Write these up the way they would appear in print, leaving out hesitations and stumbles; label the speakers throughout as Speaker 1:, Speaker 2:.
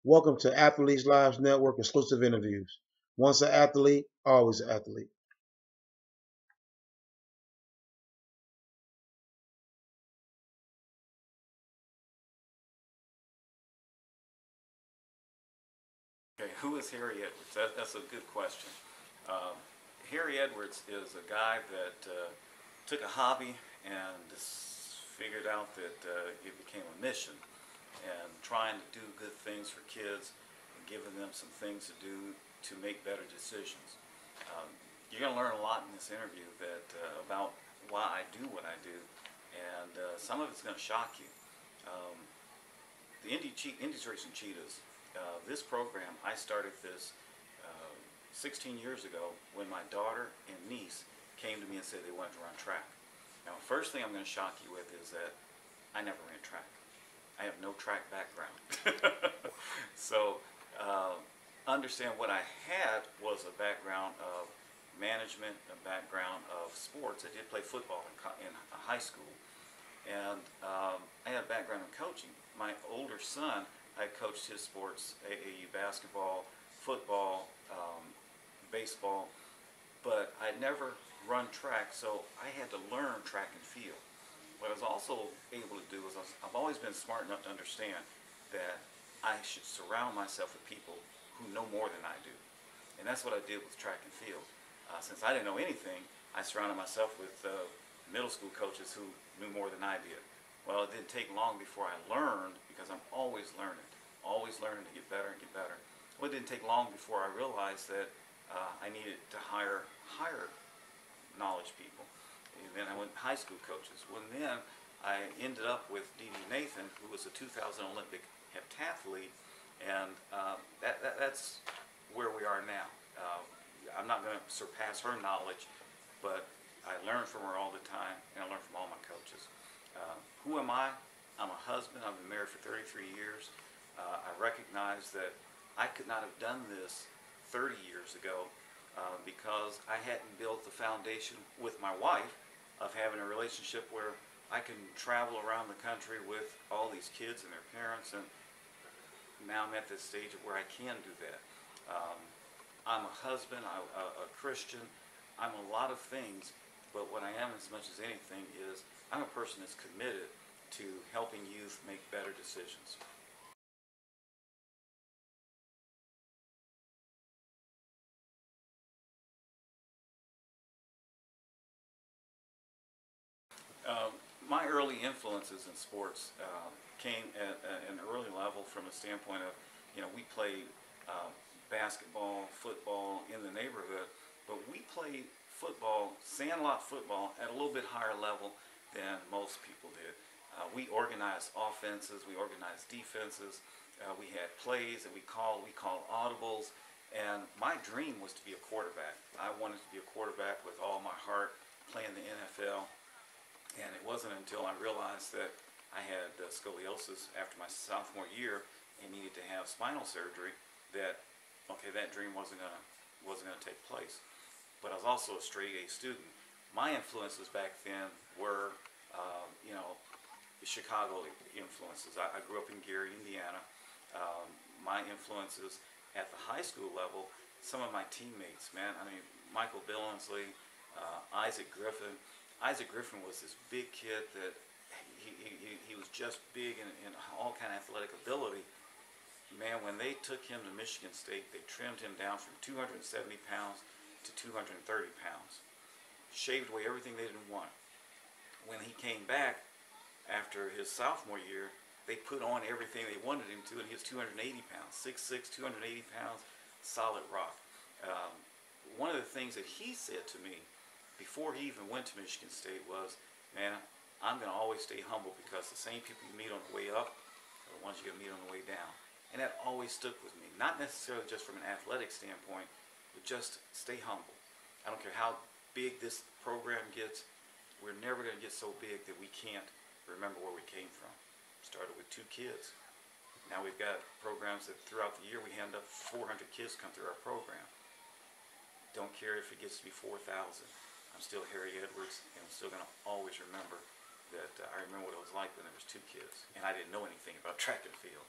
Speaker 1: Welcome to Athletes Lives Network exclusive interviews. Once an athlete, always an athlete.
Speaker 2: Okay, who is Harry Edwards? That's a good question. Um, Harry Edwards is a guy that took a hobby and just figured out that it became a mission, and trying to do good things for kids and giving them some things to do to make better decisions. Um, you're going to learn a lot in this interview about why I do what I do, and some of it's going to shock you. Um, the Indy Racing Cheetahs, this program, I started this 16 years ago when my daughter and niece came to me and said they wanted to run track. Now, first thing I'm going to shock you with is that I never ran track. I have no track background. So understand what I had was a background of management, a background of sports. I did play football in high school, and I had a background in coaching. My older son, I coached his sports, AAU basketball, football, baseball, but I'd never run track, so I had to learn track and field. What I was also able to do is I've always been smart enough to understand that I should surround myself with people who know more than I do. And that's what I did with track and field. Since I didn't know anything, I surrounded myself with middle school coaches who knew more than I did. Well, it didn't take long before I learned, because I'm always learning to get better and get better. Well, it didn't take long before I realized that I needed to hire higher knowledge people. And then I went high school coaches. Well, then I ended up with Dee Nathan, who was a 2000 Olympic heptathlete, and that's where we are now. I'm not going to surpass her knowledge, but I learn from her all the time, and I learn from all my coaches. Who am I? I'm a husband. I've been married for 33 years. I recognize that I could not have done this 30 years ago because I hadn't built the foundation with my wife of having a relationship where I can travel around the country with all these kids and their parents, and now I'm at this stage of where I can do that. I'm a husband, a Christian, I'm a lot of things, but what I am as much as anything is I'm a person that's committed to helping youth make better decisions. My early influences in sports came at an early level from a standpoint of, we played basketball, football in the neighborhood, but we played football, sandlot football, at a little bit higher level than most people did. We organized offenses, we organized defenses, we had plays that we called audibles, and my dream was to be a quarterback. I wanted to be a quarterback with all my heart, playing the NFL. And it wasn't until I realized that I had scoliosis after my sophomore year and needed to have spinal surgery that, okay, that dream wasn't gonna take place. But I was also a straight A student. My influences back then were, Chicago influences. I grew up in Gary, Indiana. My influences at the high school level, some of my teammates, man, I mean, Michael Billingsley, Isaac Griffin. Isaac Griffin was this big kid that he was just big in all kind of athletic ability. Man, when they took him to Michigan State, they trimmed him down from 270 pounds to 230 pounds. Shaved away everything they didn't want. When he came back after his sophomore year, they put on everything they wanted him to, and he was 280 pounds, 6'6", 280 pounds, solid rock. One of the things that he said to me before he even went to Michigan State was, man, I'm going to always stay humble, because the same people you meet on the way up are the ones you're going to meet on the way down. And that always stuck with me, not necessarily just from an athletic standpoint, but just stay humble. I don't care how big this program gets, we're never going to get so big that we can't remember where we came from. Started with 2 kids. Now we've got programs that throughout the year we end up 400 kids come through our program. Don't care if it gets to be 4,000. I'm still Harry Edwards, and I'm still going to always remember that I remember what it was like when there was 2 kids, and I didn't know anything about track and field.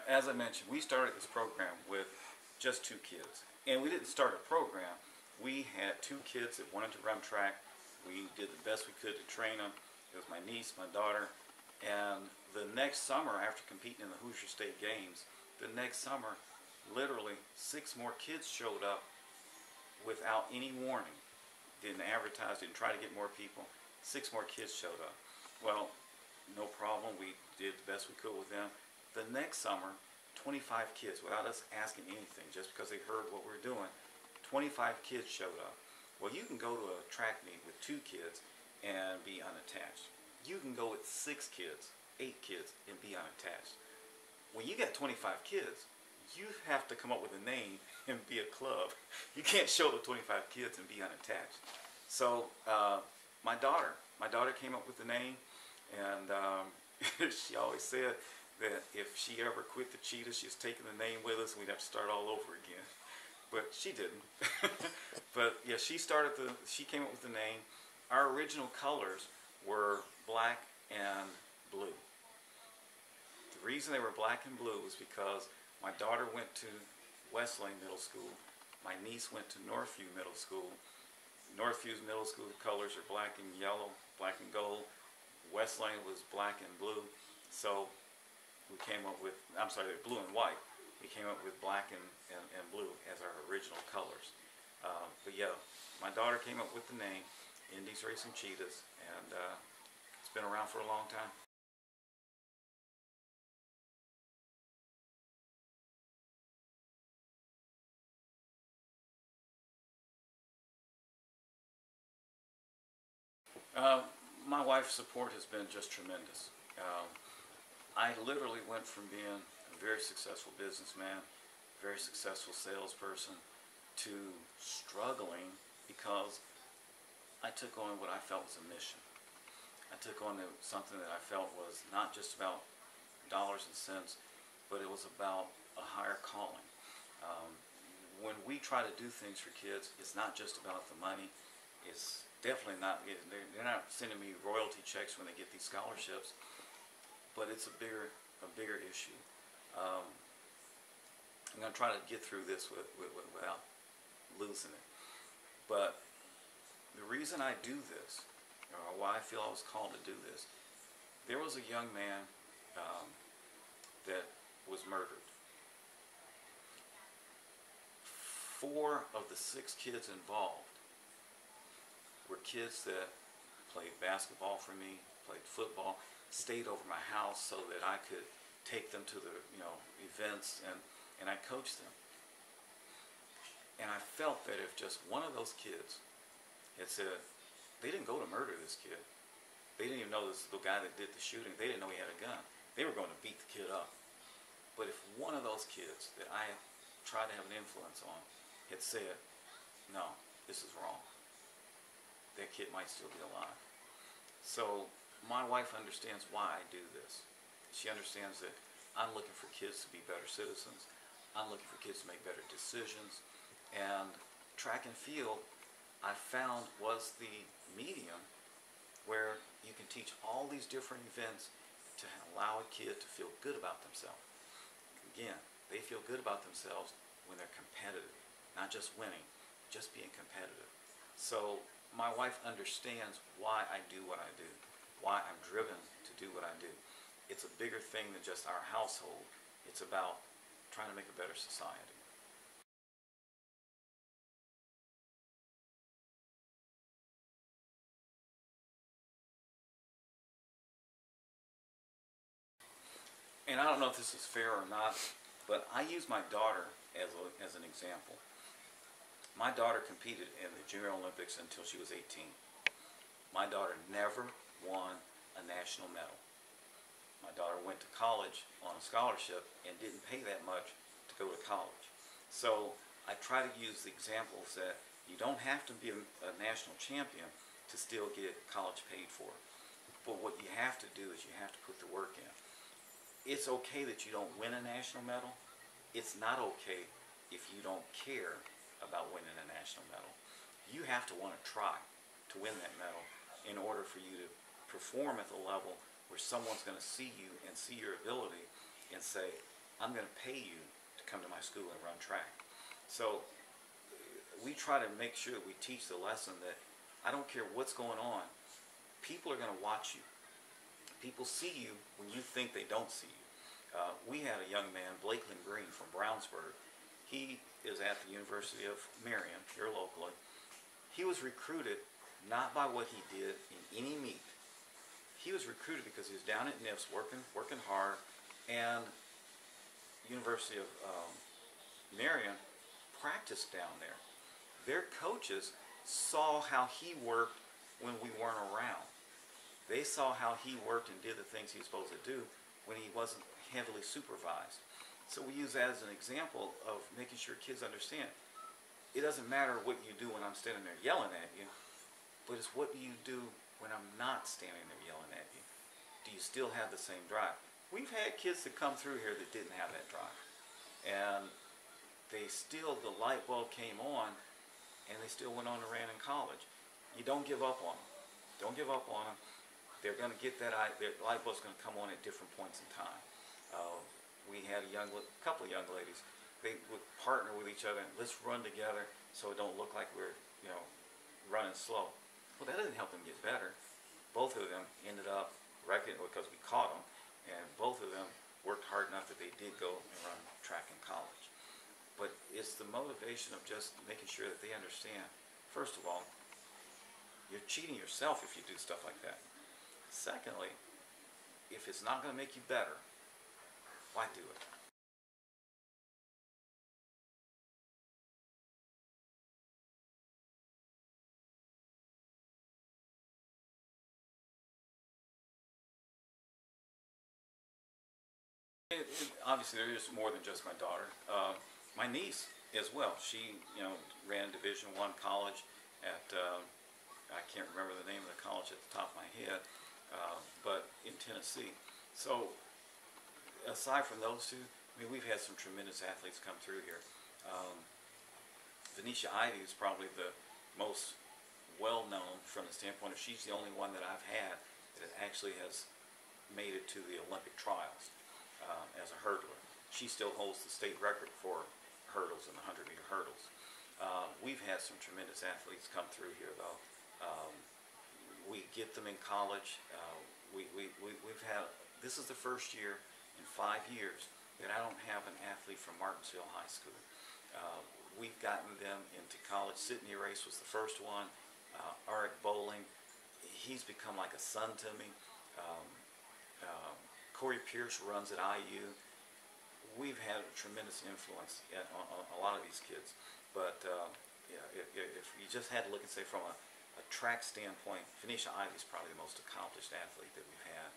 Speaker 2: As I mentioned, we started this program with just 2 kids. And we didn't start a program. We had 2 kids that wanted to run track. We did the best we could to train them. It was my niece, my daughter. And the next summer, after competing in the Hoosier State Games, the next summer, literally 6 more kids showed up without any warning. Didn't advertise, didn't try to get more people. 6 more kids showed up. Well, no problem. We did the best we could with them. The next summer, 25 kids, without us asking anything, just because they heard what we were doing, 25 kids showed up. Well, you can go to a track meet with 2 kids and be unattached. You can go with 6 kids, 8 kids, and be unattached. When you got 25 kids, you have to come up with a name and be a club. You can't show the 25 kids and be unattached. So my daughter came up with the name, and she always said that if she ever quit the Cheetahs, she's taking the name with us, and we'd have to start all over again. But she didn't. But yeah, she came up with the name. Our original colors were black and blue. The reason they were black and blue was because my daughter went to Wesleyan Middle School. My niece went to Northview Middle School. Northview's middle school colors are black and yellow, black and gold. Wesleyan was black and blue. So we came up with, I'm sorry, blue and white. We came up with black and blue as our original colors. But yeah, my daughter came up with the name, Indy Racing Cheetahs, and it's been around for a long time. My wife's support has been just tremendous. I literally went from being a very successful businessman, very successful salesperson, to struggling because I took on what I felt was a mission. I took on something that I felt was not just about dollars and cents, but it was about a higher calling. When we try to do things for kids, it's not just about the money. It's definitely not, they're not sending me royalty checks when they get these scholarships, but it's a bigger issue. I'm going to try to get through this without losing it. But the reason I do this, or why I feel I was called to do this, there was a young man that was murdered. 4 of the 6 kids involved were kids that played basketball for me, played football, stayed over my house so that I could take them to the events, and I coached them. And I felt that if just one of those kids had said, they didn't go to murder this kid. They didn't even know this, the guy that did the shooting, they didn't know he had a gun. They were going to beat the kid up. But if one of those kids that I tried to have an influence on had said, no, this is wrong, that kid might still be alive. So my wife understands why I do this. She understands that I'm looking for kids to be better citizens. I'm looking for kids to make better decisions. And track and field, I found, was the medium where you can teach all these different events to allow a kid to feel good about themselves. Again, they feel good about themselves when they're competitive, not just winning, just being competitive. So my wife understands why I do what I do, why I'm driven to do what I do. It's a bigger thing than just our household. It's about trying to make a better society. And I don't know if this is fair or not, but I use my daughter as an example. My daughter competed in the Junior Olympics until she was 18. My daughter never won a national medal. My daughter went to college on a scholarship and didn't pay that much to go to college. So I try to use the examples that you don't have to be a national champion to still get college paid for. But what you have to do is you have to put the work in. It's okay that you don't win a national medal. It's not okay if you don't care about winning a national medal. You have to want to try to win that medal in order for you to perform at the level where someone's going to see you and see your ability and say, I'm going to pay you to come to my school and run track. So we try to make sure that we teach the lesson that I don't care what's going on, people are going to watch you. People see you when you think they don't see you. We had a young man, Blakeland Green from Brownsburg. He is at the University of Marion, here locally. He was recruited not by what he did in any meet. He was recruited because he was down at NIFS working hard, and University of Marion practiced down there. Their coaches saw how he worked when we weren't around. They saw how he worked and did the things he was supposed to do when he wasn't heavily supervised. So we use that as an example of making sure kids understand it doesn't matter what you do when I'm standing there yelling at you, but it's what do you do when I'm not standing there yelling at you? Do you still have the same drive? We've had kids that come through here that didn't have that drive, and the light bulb came on, and they still went on and ran in college. You don't give up on them. Don't give up on them. They're going to get that, their light bulb's going to come on at different points in time. We had a couple of young ladies. They would partner with each other and let's run together so it don't look like we're, running slow. Well, that didn't help them get better. Both of them ended up wrecking because we caught them, and both of them worked hard enough that they did go and run track in college. But it's the motivation of just making sure that they understand, first of all, you're cheating yourself if you do stuff like that. Secondly, if it's not going to make you better, why do it? Obviously, there is more than just my daughter. My niece as well. She, ran Division I college at, I can't remember the name of the college at the top of my head, but in Tennessee. So, aside from those two, we've had some tremendous athletes come through here. Venetia Ivy is probably the most well-known from the standpoint of she's the only one that I've had that actually has made it to the Olympic trials. As a hurdler. She still holds the state record for hurdles in the 100-meter hurdles. We've had some tremendous athletes come through here, though. We get them in college. We've had, this is the first year in 5 years that I don't have an athlete from Martinsville High School. We've gotten them into college. Sydney Race was the first one. Arik Bowling, he's become like a son to me. Corey Pierce runs at IU. We've had a tremendous influence on a lot of these kids. But if you just had to look and say from a track standpoint, Venetia Ivy is probably the most accomplished athlete that we've had.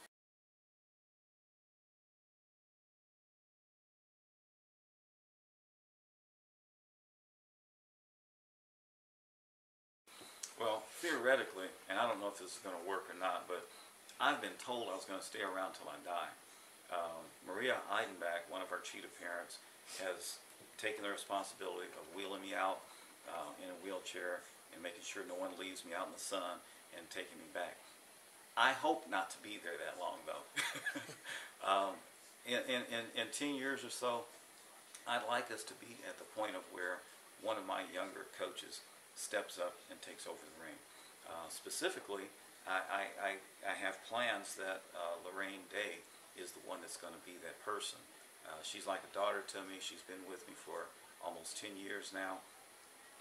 Speaker 2: Well, theoretically, and I don't know if this is going to work or not, but I've been told I was going to stay around till I die. Maria Eidenbach, one of our cheetah parents, has taken the responsibility of wheeling me out in a wheelchair and making sure no one leaves me out in the sun and taking me back. I hope not to be there that long, though. In 10 years or so, I'd like us to be at the point of where one of my younger coaches steps up and takes over the ring. Specifically, I have plans that Lorraine Day is the one that's going to be that person. She's like a daughter to me. She's been with me for almost 10 years now.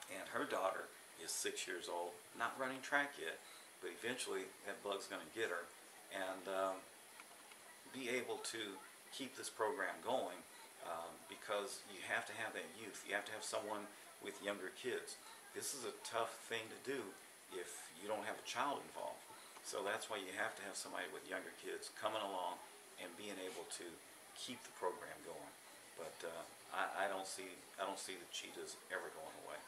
Speaker 2: And her daughter is 6 years old, not running track yet, but eventually that bug's going to get her. And be able to keep this program going because you have to have that youth. You have to have someone with younger kids. This is a tough thing to do if you don't have a child involved. So that's why you have to have somebody with younger kids coming along and being able to keep the program going. But I don't see the Cheetahs ever going away.